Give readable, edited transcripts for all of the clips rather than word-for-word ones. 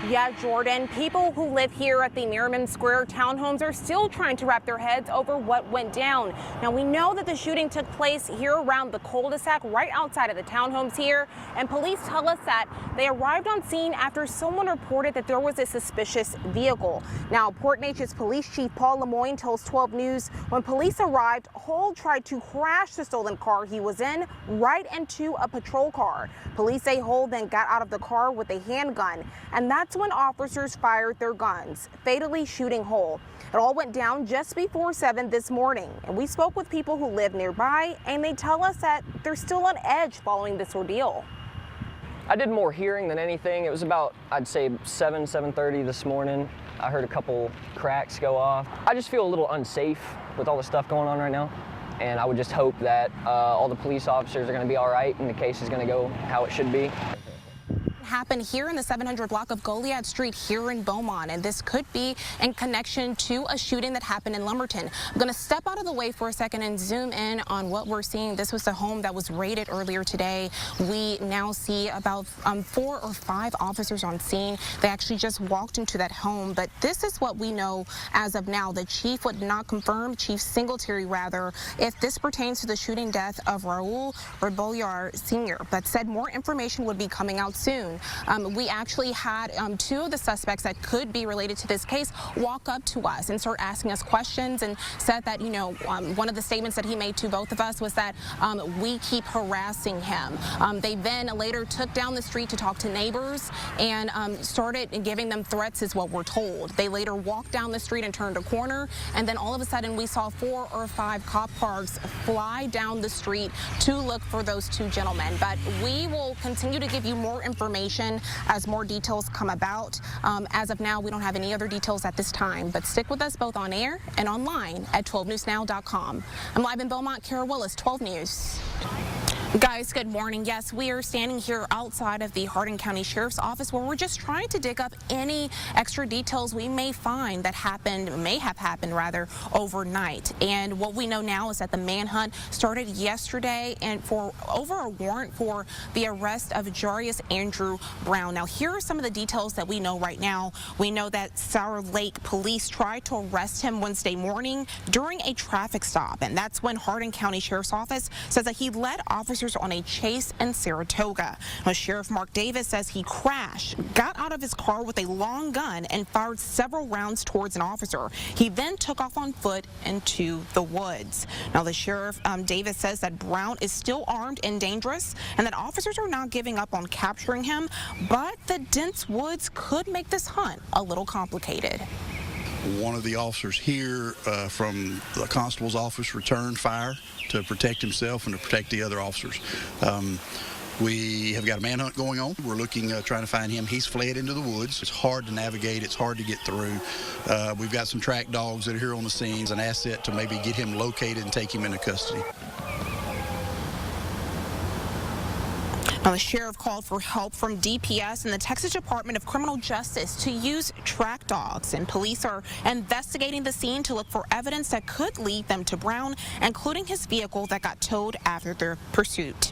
Yeah, Jordan, people who live here at the Merriman Square townhomes are still trying to wrap their heads over what went down. Now, we know that the shooting took place here around the cul-de-sac right outside of the townhomes here, and police tell us that they arrived on scene after someone reported that there was a suspicious vehicle. Now, Port Neches Police Chief Paul Lemoyne tells 12 News when police arrived, Hull tried to crash the stolen car he was in right into a patrol car. Police say Hull then got out of the car with a handgun, and that's when officers fired their guns, fatally shooting Hull. It all went down just before 7 this morning, and we spoke with people who live nearby, and they tell us that they're still on edge following this ordeal. I did more hearing than anything. It was about, I'd say, 7:30 this morning. I heard a couple cracks go off. I just feel a little unsafe with all the stuff going on right now, and I would just hope that all the police officers are going to be all right and the case is going to go how it should be. Happened here in the 700 block of Goliad Street here in Beaumont, and this could be in connection to a shooting that happened in Lumberton. I'm going to step out of the way for a second and zoom in on what we're seeing. This was the home that was raided earlier today. We now see about 4 or 5 officers on scene. They actually just walked into that home, but this is what we know as of now. The chief would not confirm, Chief Singletary rather, if this pertains to the shooting death of Raul Rebollar Sr., but said more information would be coming out soon. We actually had 2 of the suspects that could be related to this case walk up to us and start asking us questions, and said that, you know, one of the statements that he made to both of us was that we keep harassing him. They then later took down the street to talk to neighbors and started giving them threats, is what we're told. They later walked down the street and turned a corner, and then all of a sudden we saw 4 or 5 cop cars fly down the street to look for those 2 gentlemen. But we will continue to give you more information as more details come about. As of now, we don't have any other details at this time, but stick with us both on air and online at 12newsnow.com. I'm live in Beaumont, Kara Willis, 12 News. Guys, good morning. Yes, we are standing here outside of the Hardin County Sheriff's Office, where we're just trying to dig up any extra details we may find that may have happened overnight. And what we know now is that the manhunt started yesterday and for over a warrant for the arrest of Jarius Andrew Brown. Now, here are some of the details that we know right now. We know that Sour Lake police tried to arrest him Wednesday morning during a traffic stop, and that's when Hardin County Sheriff's Office says that he led officers on a chase in Saratoga. Now, Sheriff Mark Davis says he crashed, got out of his car with a long gun, and fired several rounds towards an officer. He then took off on foot into the woods. Now, the Sheriff Davis says that Brown is still armed and dangerous, and that officers are not giving up on capturing him, but the dense woods could make this hunt a little complicated. One of the officers here from the constable's office returned fire to protect himself and to protect the other officers. We have got a manhunt going on. We're looking, trying to find him. He's fled into the woods. It's hard to navigate. It's hard to get through. We've got some track dogs that are here on the scene. It's an asset to maybe get him located and take him into custody. Now, the sheriff called for help from DPS and the Texas Department of Criminal Justice to use track dogs, and police are investigating the scene to look for evidence that could lead them to Brown, including his vehicle that got towed after their pursuit.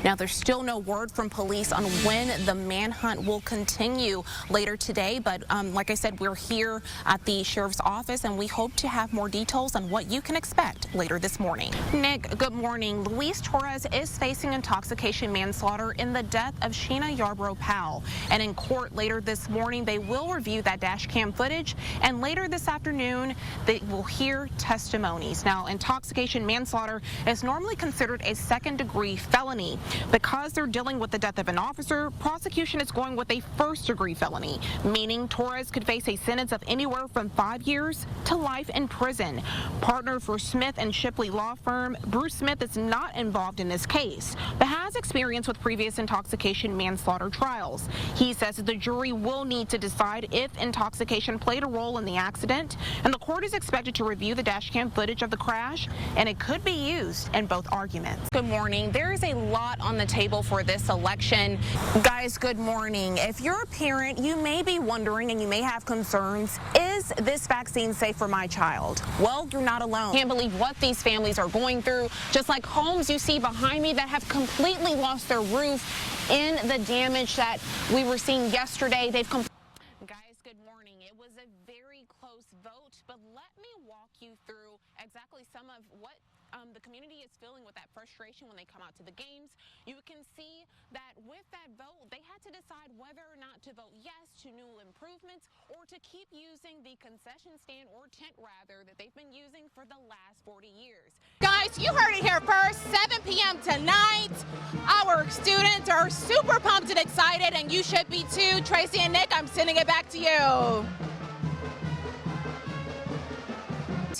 Now, there's still no word from police on when the manhunt will continue later today, but like I said, we're here at the sheriff's office, and we hope to have more details on what you can expect later this morning. Nick, good morning. Luis Torres is facing intoxication manslaughter in the death of Sheena Yarbrough Powell, and in court later this morning, they will review that dash cam footage, and later this afternoon, they will hear testimonies. Now, intoxication manslaughter is normally considered a second-degree felony. Because they're dealing with the death of an officer, prosecution is going with a first-degree felony, meaning Torres could face a sentence of anywhere from 5 years to life in prison. Partner for Smith and Shipley law firm, Bruce Smith is not involved in this case, but has experience with previous intoxication manslaughter trials. He says that the jury will need to decide if intoxication played a role in the accident, and the court is expected to review the dashcam footage of the crash, and it could be used in both arguments. Good morning. There is a lot on the table for this election. Guys, good morning. If you're a parent, you may be wondering and you may have concerns, is this vaccine safe for my child? Well, you're not alone. Can't believe what these families are going through, just like homes you see behind me that have completely lost their roof in the damage that we were seeing yesterday. but let me walk you through exactly some of what the community is feeling with that frustration when they come out to the games. You can see that with that vote, they had to decide whether or not to vote yes to new improvements or to keep using the concession stand, or tent rather, that they've been using for the last 40 years. Guys, you heard it here first, 7 p.m. tonight. Our students are super pumped and excited, and you should be too. Tracy and Nick, I'm sending it back to you.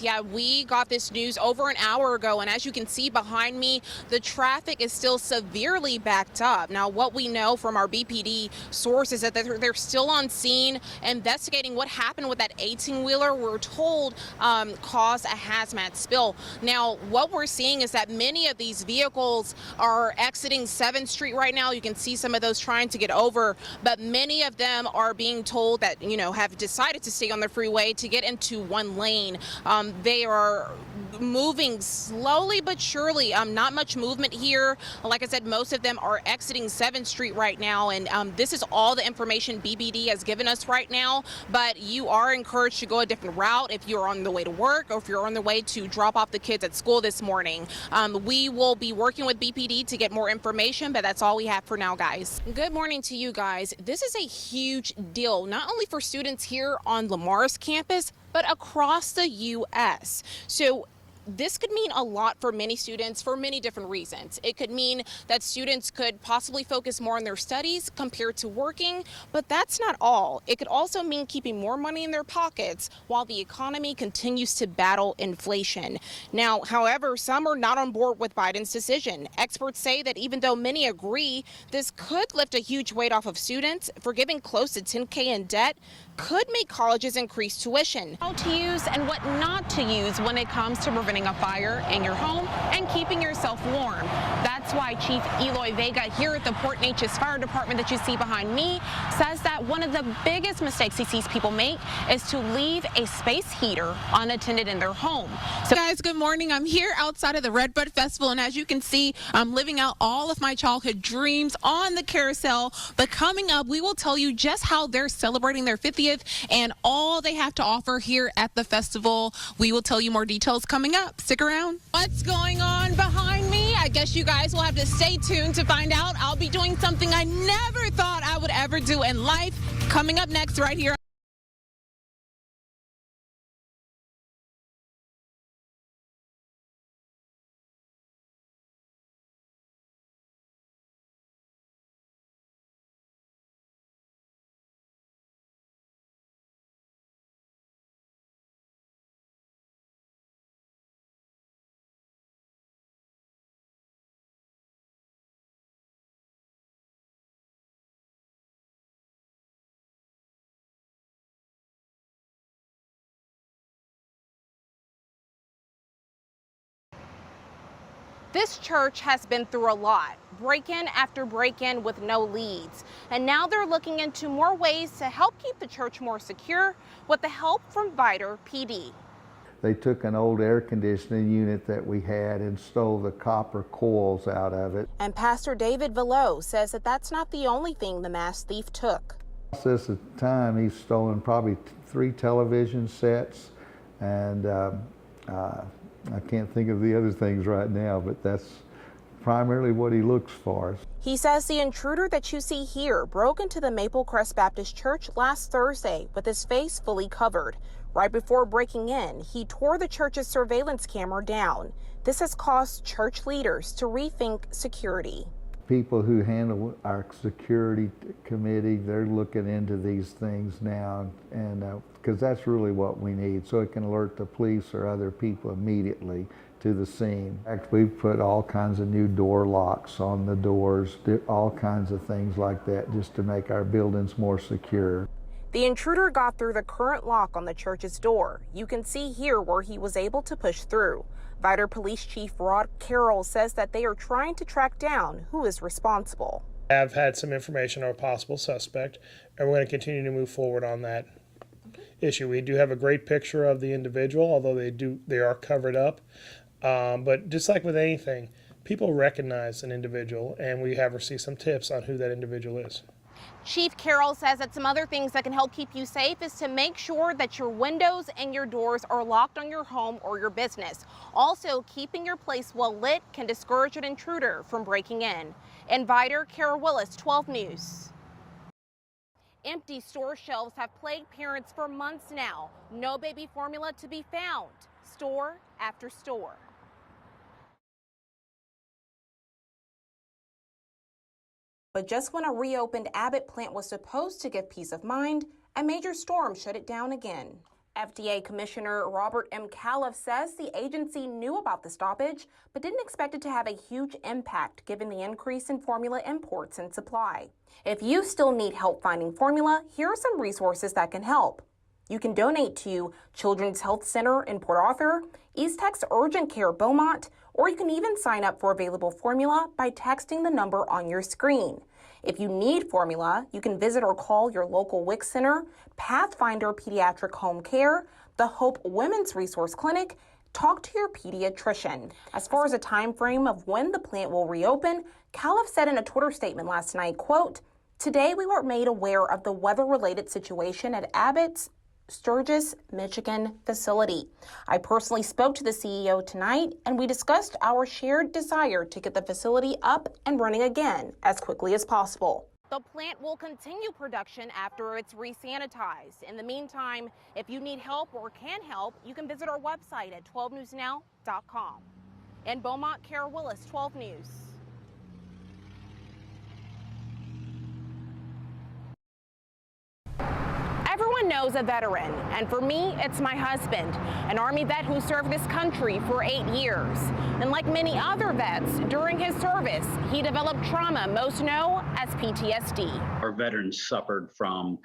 Yeah, we got this news over an hour ago, and as you can see behind me, the traffic is still severely backed up. Now, what we know from our BPD sources is that they're still on scene investigating what happened with that 18-wheeler we're told caused a hazmat spill. Now, what we're seeing is that many of these vehicles are exiting 7th Street right now. You can see some of those trying to get over, but many of them are being told that, you know, have decided to stay on the freeway to get into one lane. They are moving slowly but surely. Not much movement here. Like I said, most of them are exiting 7th Street right now, and this is all the information BBD has given us right now, but you are encouraged to go a different route if you're on the way to work or if you're on the way to drop off the kids at school this morning. We will be working with BPD to get more information, but that's all we have for now, guys. Good morning to you guys. This is a huge deal, not only for students here on Lamar's campus, but across the U.S. So this could mean a lot for many students for many different reasons. It could mean that students could possibly focus more on their studies compared to working, but that's not all. It could also mean keeping more money in their pockets while the economy continues to battle inflation. Now, however, some are not on board with Biden's decision. Experts say that even though many agree, this could lift a huge weight off of students. Forgiving close to $10,000 in debt could make colleges increase tuition. How to use and what not to use when it comes to preventing a fire in your home and keeping yourself warm. That's why Chief Eloy Vega here at the Port Neches Fire Department that you see behind me says that one of the biggest mistakes he sees people make is to leave a space heater unattended in their home. So guys, good morning. I'm here outside of the Redbud Festival, and as you can see, I'm living out all of my childhood dreams on the carousel. But coming up, we will tell you just how they're celebrating their 50th and all they have to offer here at the festival. We will tell you more details coming up. Stick around. What's going on behind me? I guess you guys will have to stay tuned to find out. I'll be doing something I never thought I would ever do in life. Coming up next right here. This church has been through a lot, break-in after break-in with no leads. And now they're looking into more ways to help keep the church more secure with the help from Vidor PD. They took an old air conditioning unit that we had and stole the copper coils out of it. And Pastor David Willis says that that's not the only thing the mass thief took. Since the time, he's stolen probably 3 television sets, and I can't think of the other things right now, but that's primarily what he looks for. He says the intruder that you see here broke into the Maple Crest Baptist Church last Thursday with his face fully covered. Right before breaking in, he tore the church's surveillance camera down. This has caused church leaders to rethink security. People who handle our security committee, they're looking into these things now, and because that's really what we need, so it can alert the police or other people immediately to the scene. In fact, we've put all kinds of new door locks on the doors, all kinds of things like that, just to make our buildings more secure. The intruder got through the current lock on the church's door. You can see here where he was able to push through. Vidor Police Chief Rod Carroll says that they are trying to track down who is responsible. I've had some information on a possible suspect, and we're going to continue to move forward on that issue. We do have a great picture of the individual, although they are covered up. But just like with anything, people recognize an individual, and we have received some tips on who that individual is. Chief Carroll says that some other things that can help keep you safe is to make sure that your windows and your doors are locked on your home or your business. Also, keeping your place well lit can discourage an intruder from breaking in. Inviter Kara Willis, 12 News. Empty store shelves have plagued parents for months now. No baby formula to be found, store after store. But just when a reopened Abbott plant was supposed to give peace of mind, a major storm shut it down again. FDA Commissioner Robert M. Califf says the agency knew about the stoppage, but didn't expect it to have a huge impact given the increase in formula imports and supply. If you still need help finding formula, here are some resources that can help. You can donate to Children's Health Center in Port Arthur, East Tech's Urgent Care Beaumont, or you can even sign up for available formula by texting the number on your screen. If you need formula, you can visit or call your local WIC Center, Pathfinder Pediatric Home Care, the Hope Women's Resource Clinic. Talk to your pediatrician. As far as a time frame of when the plant will reopen, Califf said in a Twitter statement last night, quote, "Today we were made aware of the weather-related situation at Abbott's Sturgis, Michigan facility. I personally spoke to the CEO tonight, and we discussed our shared desire to get the facility up and running again as quickly as possible." The plant will continue production after it's resanitized. In the meantime, if you need help or can help, you can visit our website at 12newsnow.com. In Beaumont, Kara Willis, 12 News. Everyone knows a veteran, and for me, it's my husband, an Army vet who served this country for 8 years. And like many other vets, during his service, he developed trauma most know as PTSD. Our veterans suffered from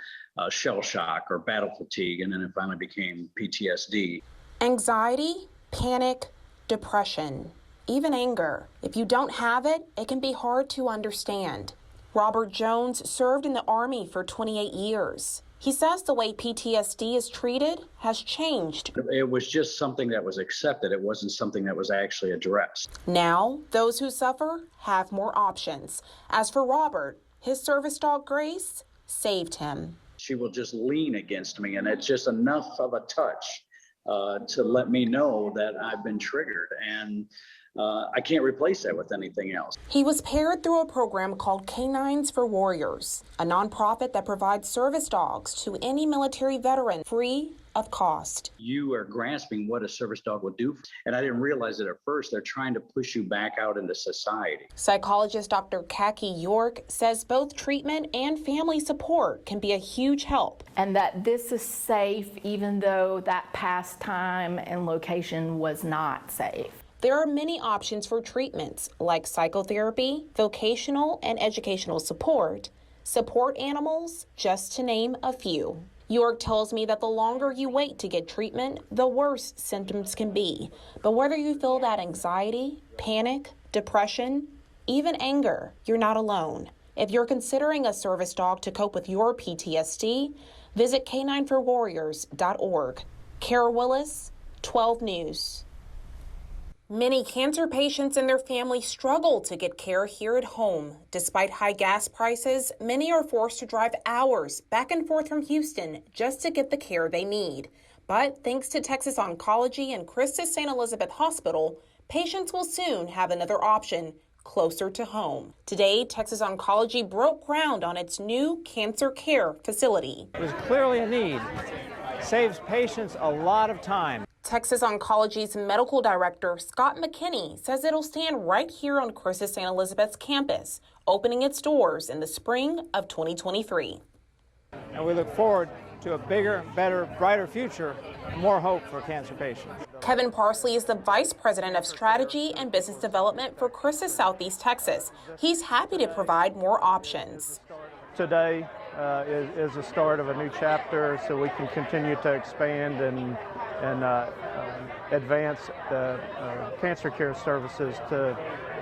shell shock or battle fatigue, and then it finally became PTSD. Anxiety, panic, depression, even anger. If you don't have it, it can be hard to understand. Robert Jones served in the Army for 28 years. He says the way PTSD is treated has changed. It was just something that was accepted. It wasn't something that was actually addressed. Now, those who suffer have more options. As for Robert, his service dog Grace saved him. She will just lean against me, and it's just enough of a touch to let me know that I've been triggered, and I can't replace that with anything else. He was paired through a program called Canines for Warriors, a nonprofit that provides service dogs to any military veteran free of cost. You are grasping what a service dog will do, and I didn't realize it at first. They're trying to push you back out into society. Psychologist Dr. Kaki York says both treatment and family support can be a huge help. And that this is safe even though that past time and location was not safe. There are many options for treatments like psychotherapy, vocational and educational support animals, just to name a few. York tells me that the longer you wait to get treatment, the worse symptoms can be. But whether you feel that anxiety, panic, depression, even anger, you're not alone. If you're considering a service dog to cope with your PTSD, visit canineforwarriors.org. Kara Willis, 12 News. Many cancer patients and their families struggle to get care here at home. Despite high gas prices, many are forced to drive hours back and forth from Houston just to get the care they need. But thanks to Texas Oncology and Christus St. Elizabeth Hospital, patients will soon have another option closer to home. Today, Texas Oncology broke ground on its new cancer care facility. There's clearly a need. Saves patients a lot of time. Texas Oncology's medical director, Scott McKinney, says it'll stand right here on Christus St. Elizabeth's campus, opening its doors in the spring of 2023. And we look forward to a bigger, better, brighter future, more hope for cancer patients. Kevin Parsley is the Vice President of Strategy and Business Development for Christus Southeast Texas. He's happy to provide more options. Today is the start of a new chapter, so we can continue to expand and advance the cancer care services to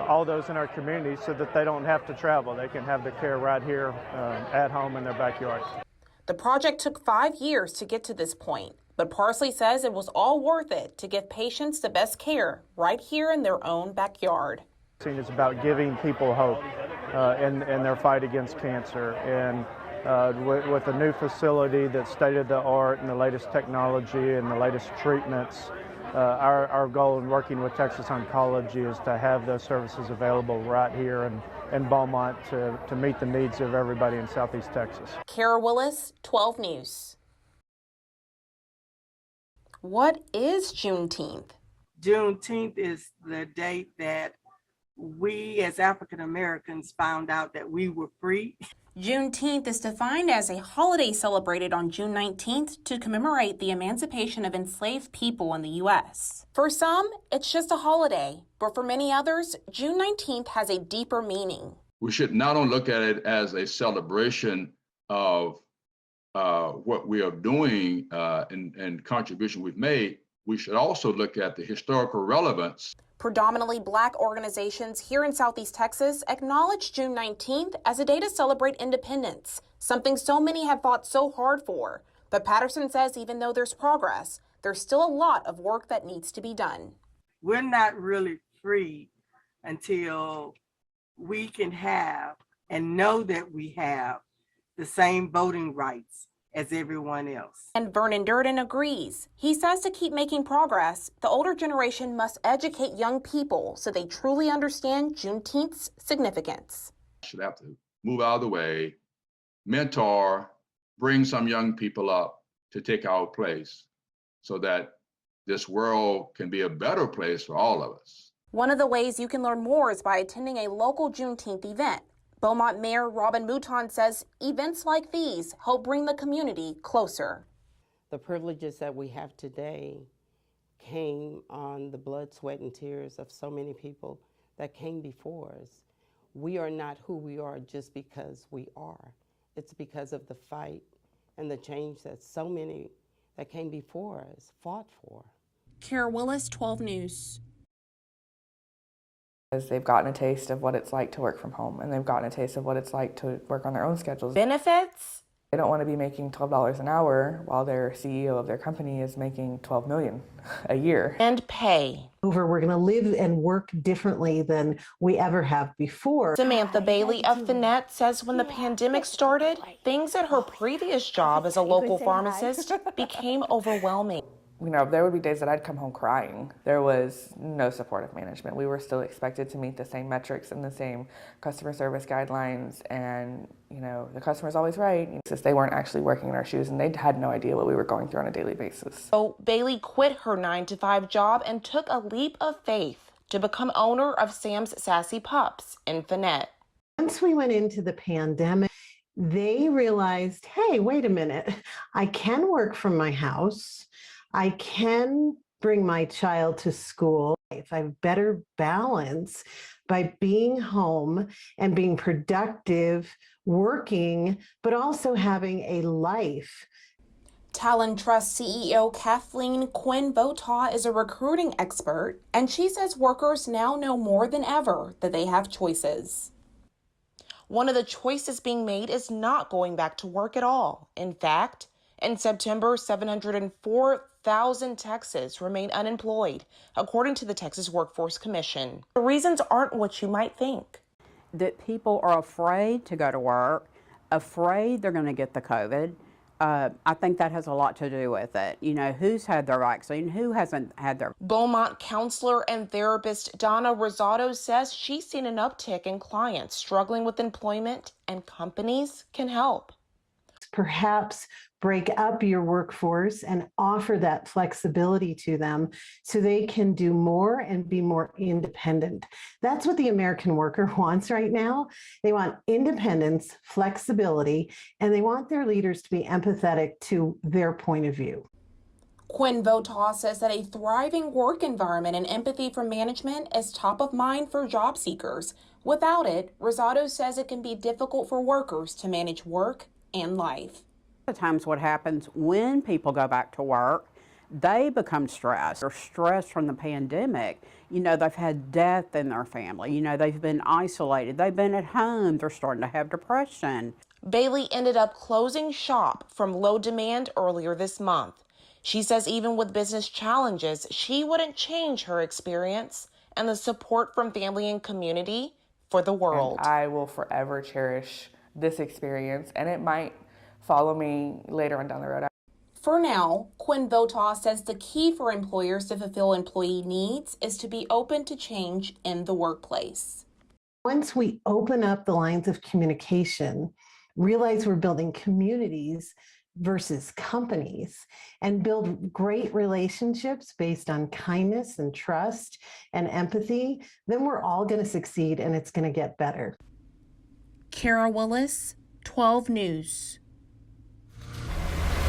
all those in our community so that they don't have to travel. They can have the care right here at home in their backyard. The project took 5 years to get to this point, but Parsley says it was all worth it to give patients the best care right here in their own backyard. It's about giving people hope in their fight against cancer. And with a new facility that's state-of-the-art and the latest technology and the latest treatments, our goal in working with Texas Oncology is to have those services available right here in Beaumont to meet the needs of everybody in Southeast Texas. Kara Willis, 12 News. What is Juneteenth? Juneteenth is the date that we as African Americans found out that we were free. Juneteenth is defined as a holiday celebrated on June 19th to commemorate the emancipation of enslaved people in the U.S. For some, it's just a holiday, but for many others, June 19th has a deeper meaning. We should not only look at it as a celebration of what we are doing and contribution we've made, we should also look at the historical relevance. Predominantly Black organizations here in Southeast Texas acknowledge June 19th as a day to celebrate independence, something so many have fought so hard for. But Patterson says even though there's progress, there's still a lot of work that needs to be done. We're not really free until we can have and know that we have the same voting rights as everyone else. And Vernon Durden agrees. He says to keep making progress, the older generation must educate young people so they truly understand Juneteenth's significance. Should have to move out of the way, mentor, bring some young people up to take our place so that this world can be a better place for all of us. One of the ways you can learn more is by attending a local Juneteenth event. Beaumont Mayor Robin Mouton says events like these help bring the community closer. The privileges that we have today came on the blood, sweat, and tears of so many people that came before us. We are not who we are just because we are. It's because of the fight and the change that so many that came before us fought for. Kara Willis, 12 News. They've gotten a taste of what it's like to work from home, and they've gotten a taste of what it's like to work on their own schedules. Benefits? They don't want to be making $12 an hour while their CEO of their company is making $12 million a year. And pay. We're going to live and work differently than we ever have before. Samantha Bailey of Finette says when the pandemic started, things at her previous job as a local pharmacist became overwhelming. You know, there would be days that I'd come home crying. There was no supportive management. We were still expected to meet the same metrics and the same customer service guidelines, and, you know, the customer's always right. Since they weren't actually working in our shoes, and they had no idea what we were going through on a daily basis. So Bailey quit her 9-to-5 job and took a leap of faith to become owner of Sam's Sassy Pups in Finette. Once we went into the pandemic, they realized, hey, wait a minute, I can work from my house. I can bring my child to school. If I have better balance by being home and being productive, working, but also having a life. Talon Trust CEO Kathleen Quinn Votaw is a recruiting expert, and she says workers now know more than ever that they have choices. One of the choices being made is not going back to work at all. In fact, in September, 704,000 Texans remain unemployed, according to the Texas Workforce Commission. The reasons aren't what you might think. That people are afraid to go to work, afraid they're going to get the COVID. I think that has a lot to do with it. You know, who's had their vaccine, who hasn't had their... Beaumont counselor and therapist Donna Rosado says she's seen an uptick in clients struggling with employment, and companies can help. Perhaps break up your workforce and offer that flexibility to them so they can do more and be more independent. That's what the American worker wants right now. They want independence, flexibility, and they want their leaders to be empathetic to their point of view. Quinn Votaw says that a thriving work environment and empathy from management is top of mind for job seekers. Without it, Rosado says it can be difficult for workers to manage work and life. Times what happens when people go back to work, they become stressed. They're stressed from the pandemic. You know, they've had death in their family. You know, they've been isolated. They've been at home. They're starting to have depression. Bailey ended up closing shop from low demand earlier this month. She says even with business challenges, she wouldn't change her experience, and the support from family and community for the world. And I will forever cherish this experience, and it might follow me later on down the road. For now, Quinn Votaw says the key for employers to fulfill employee needs is to be open to change in the workplace. Once we open up the lines of communication, realize we're building communities versus companies, and build great relationships based on kindness and trust and empathy, then we're all going to succeed and it's going to get better. Kara Willis, 12 News.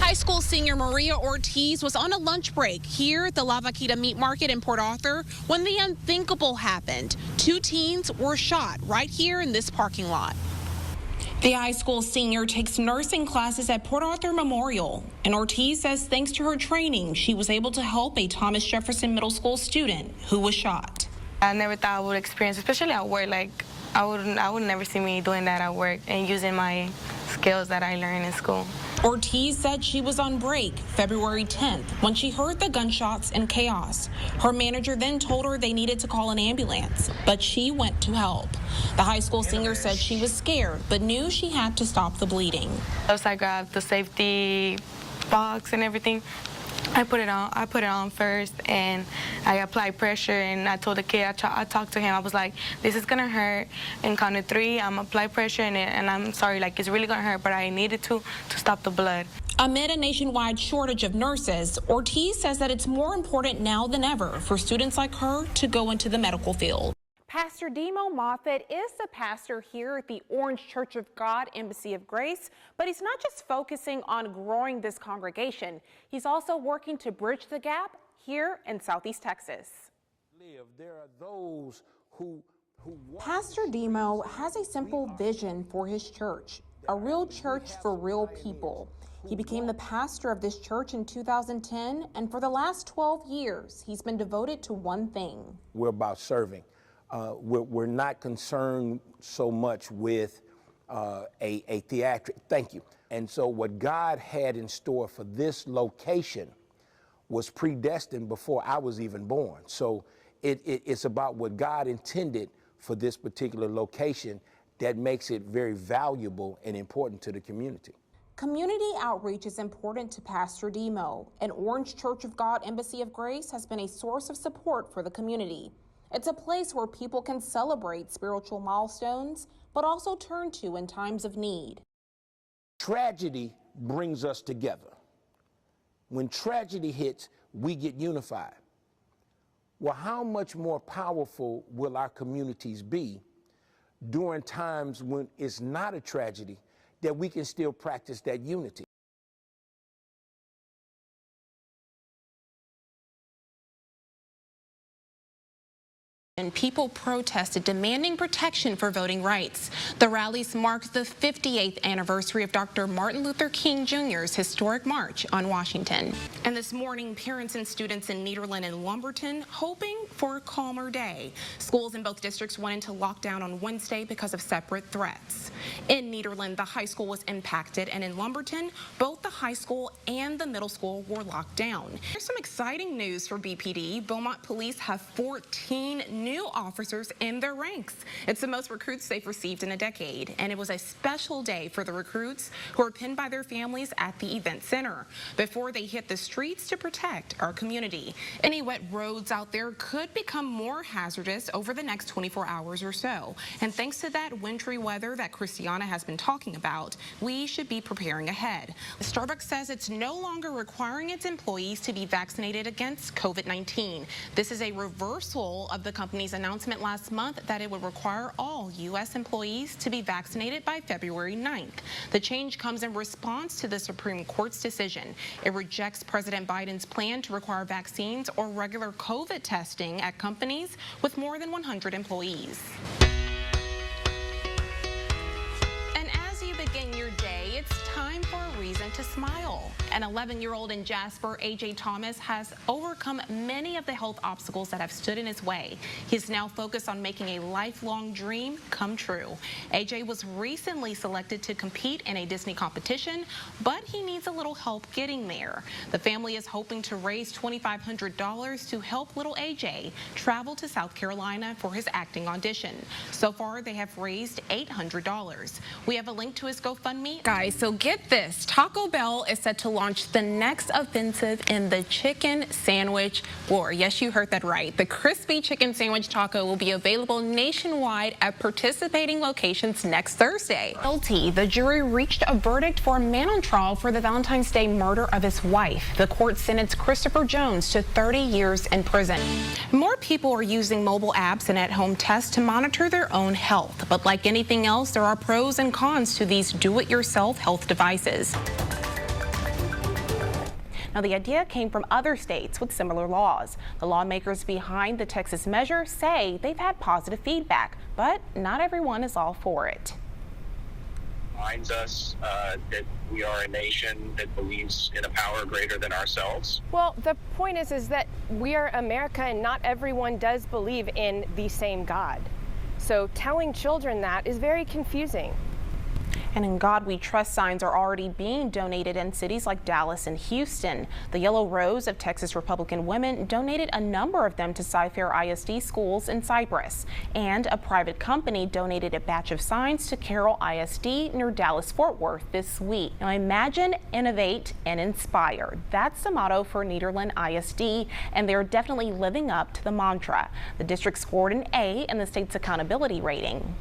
High school senior Maria Ortiz was on a lunch break here at the La Vaquita Meat Market in Port Arthur when the unthinkable happened. 2 teens were shot right here in this parking lot. The high school senior takes nursing classes at Port Arthur Memorial, and Ortiz says thanks to her training, she was able to help a Thomas Jefferson Middle School student who was shot. I never thought I would experience, especially at work, like I would never see me doing that at work and using my skills that I learned in school. Ortiz said she was on break February 10th when she heard the gunshots and chaos. Her manager then told her they needed to call an ambulance, but she went to help. The high school senior said she was scared, but knew she had to stop the bleeding. Once I grabbed the safety box and everything, I put it on first, and I applied pressure, and I told the kid, I talked to him, I was like, this is gonna hurt, and count to 3, I'm apply pressure, and I'm sorry, like, it's really gonna hurt, but I needed to stop the blood. Amid a nationwide shortage of nurses, Ortiz says that it's more important now than ever for students like her to go into the medical field. Pastor Demo Moffett is the pastor here at the Orange Church of God Embassy of Grace, but he's not just focusing on growing this congregation. He's also working to bridge the gap here in Southeast Texas. There are those who Pastor Demo has a simple vision for his church, a real church for real people. He became the pastor of this church in 2010, and for the last 12 years, he's been devoted to one thing. we're about serving. We're not concerned so much with a theatric, thank you. And so what God had in store for this location was predestined before I was even born. So it's about what God intended for this particular location that makes it very valuable and important to the community. Community outreach is important to Pastor Demo, and Orange Church of God Embassy of Grace has been a source of support for the community. It's a place where people can celebrate spiritual milestones, but also turn to in times of need. Tragedy brings us together. When tragedy hits, we get unified. Well, how much more powerful will our communities be during times when it's not a tragedy, that we can still practice that unity? And people protested, demanding protection for voting rights. The rallies marked the 58th anniversary of Dr. Martin Luther King Jr.'s historic march on Washington. And this morning, parents and students in Nederland and Lumberton hoping for a calmer day. Schools in both districts went into lockdown on Wednesday because of separate threats. In Nederland, the high school was impacted, and in Lumberton, both the high school and the middle school were locked down. There's some exciting news for BPD. Beaumont police have 14 new officers in their ranks. It's the most recruits they've received in a decade, and it was a special day for the recruits who are pinned by their families at the event center before they hit the streets to protect our community. Any wet roads out there could become more hazardous over the next 24 hours or so, and thanks to that wintry weather that Christiana has been talking about, we should be preparing ahead. Starbucks says it's no longer requiring its employees to be vaccinated against COVID-19. This is a reversal of the company's announcement last month that it would require all U.S. employees to be vaccinated by February 9th. The change comes in response to the Supreme Court's decision. It rejects President Biden's plan to require vaccines or regular COVID testing at companies with more than 100 employees. And as you begin your day, it's time time for a reason to smile. An 11-year-old in Jasper, AJ Thomas, has overcome many of the health obstacles that have stood in his way. He's now focused on making a lifelong dream come true. AJ was recently selected to compete in a Disney competition, but he needs a little help getting there. The family is hoping to raise $2,500 to help little AJ travel to South Carolina for his acting audition. So far, they have raised $800. We have a link to his GoFundMe. Guys, so get this. Taco Bell is set to launch the next offensive in the chicken sandwich war. Yes, you heard that right. The crispy chicken sandwich taco will be available nationwide at participating locations next Thursday. Guilty, the jury reached a verdict for a man on trial for the Valentine's Day murder of his wife. The court sentenced Christopher Jones to 30 years in prison. More people are using mobile apps and at-home tests to monitor their own health. But like anything else, there are pros and cons to these do-it-yourself health devices. Now, the idea came from other states with similar laws. The lawmakers behind the Texas measure say they've had positive feedback, but not everyone is all for it. Reminds us that we are a nation that believes in a power greater than ourselves. Well, the point is that we are America and not everyone does believe in the same God. So telling children that is very confusing. And in God We Trust signs are already being donated in cities like Dallas and Houston. The Yellow Rose of Texas Republican Women donated a number of them to Cy-Fair ISD schools in Cypress. And a private company donated a batch of signs to Carroll ISD near Dallas-Fort Worth this week. Now imagine, innovate, and inspire. That's the motto for Nederland ISD, and they're definitely living up to the mantra. The district scored an A in the state's accountability rating.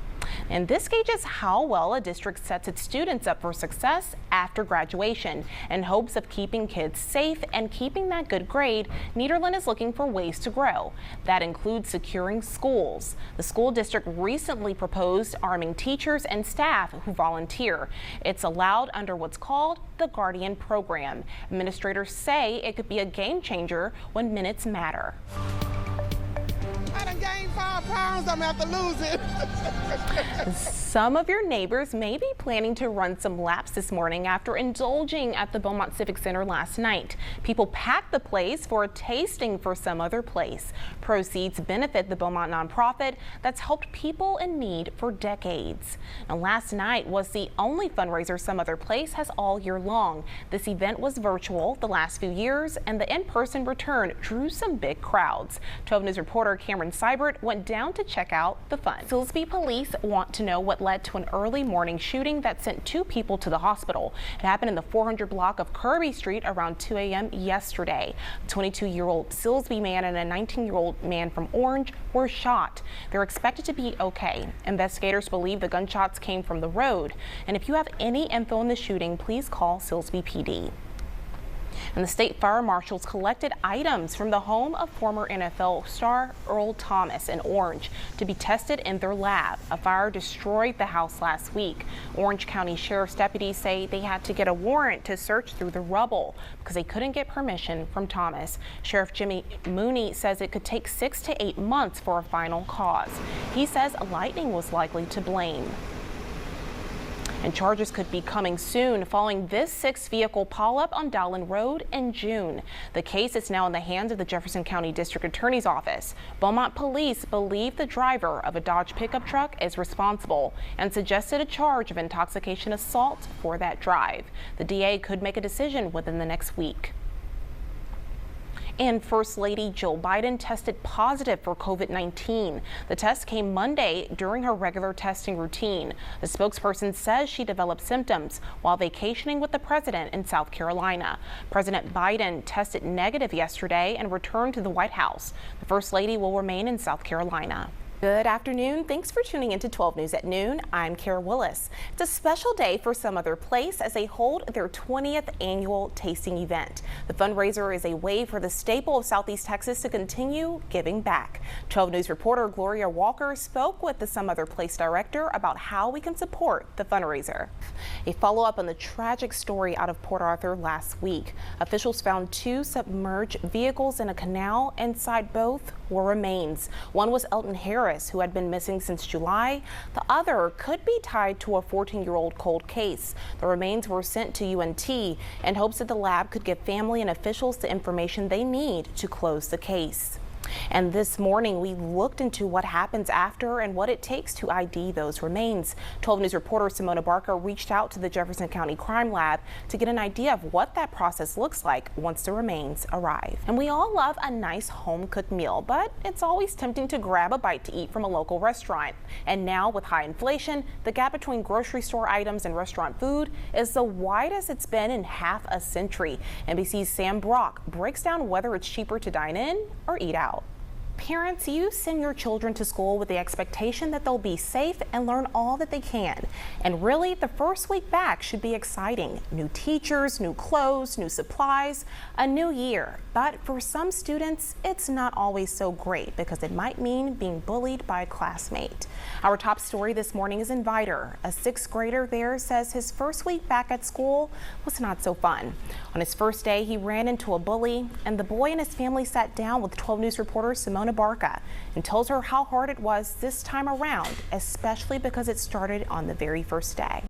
And this gauges how well a district sets its students up for success after graduation. In hopes of keeping kids safe and keeping that good grade, Nederland is looking for ways to grow. That includes securing schools. The school district recently proposed arming teachers and staff who volunteer. It's allowed under what's called the Guardian program. Administrators say it could be a game changer when minutes matter. I done gained 5 pounds, I'm gonna have to lose it. Some of your neighbors may be planning to run some laps this morning after indulging at the Beaumont Civic Center last night. People packed the place for a tasting for Some Other Place. Proceeds benefit the Beaumont nonprofit that's helped people in need for decades. Now, last night was the only fundraiser Some Other Place has all year long. This event was virtual the last few years, and the in-person return drew some big crowds. 12 News reporter Cameron Seibert went down to check out the fun. Silsbee police want to know what led to an early morning shooting that sent 2 people to the hospital. It happened in the 400 block of Kirby Street around 2 a.m. yesterday. A 22-year-old Silsbee man and a 19-year-old man from Orange were shot. They're expected to be okay. Investigators believe the gunshots came from the road. And if you have any info on the shooting, please call Silsbee PD. And the state fire marshals collected items from the home of former NFL star Earl Thomas in Orange to be tested in their lab. A fire destroyed the house last week. Orange County Sheriff's deputies say they had to get a warrant to search through the rubble because they couldn't get permission from Thomas. Sheriff Jimmy Mooney says it could take 6 to 8 months for a final cause. He says lightning was likely to blame. And charges could be coming soon following this 6-vehicle pileup on Dowland Road in June. The case is now in the hands of the Jefferson County District Attorney's Office. Beaumont police believe the driver of a Dodge pickup truck is responsible and suggested a charge of intoxication assault for that drive. The DA could make a decision within the next week. And First Lady Jill Biden tested positive for COVID-19. The test came Monday during her regular testing routine. The spokesperson says she developed symptoms while vacationing with the president in South Carolina. President Biden tested negative yesterday and returned to the White House. The First Lady will remain in South Carolina. Good afternoon. Thanks for tuning into 12 News at Noon. I'm Kara Willis. It's a special day for Some Other Place as they hold their 20th annual tasting event. The fundraiser is a way for the staple of Southeast Texas to continue giving back. 12 News reporter Gloria Walker spoke with the Some Other Place director about how we can support the fundraiser. A follow-up on the tragic story out of Port Arthur last week. Officials found 2 submerged vehicles in a canal. Inside both were remains. One was Elton Harris, who had been missing since July. The other could be tied to a 14-year-old cold case. The remains were sent to UNT in hopes that the lab could give family and officials the information they need to close the case. And this morning, we looked into what happens after and what it takes to ID those remains. 12 News reporter Simona Barker reached out to the Jefferson County Crime Lab to get an idea of what that process looks like once the remains arrive. And we all love a nice home-cooked meal, but it's always tempting to grab a bite to eat from a local restaurant. And now, with high inflation, the gap between grocery store items and restaurant food is the widest it's been in half a century. NBC's Sam Brock breaks down whether it's cheaper to dine in or eat out. Parents, you send your children to school with the expectation that they'll be safe and learn all that they can. And really, the first week back should be exciting. New teachers, new clothes, new supplies, a new year. But for some students, it's not always so great because it might mean being bullied by a classmate. Our top story this morning is in Vidor. A 6th grader there says his first week back at school was not so fun. On his first day, he ran into a bully, and the boy and his family sat down with 12 News reporter Simona Barker and tells her how hard it was this time around, especially because it started on the very first day.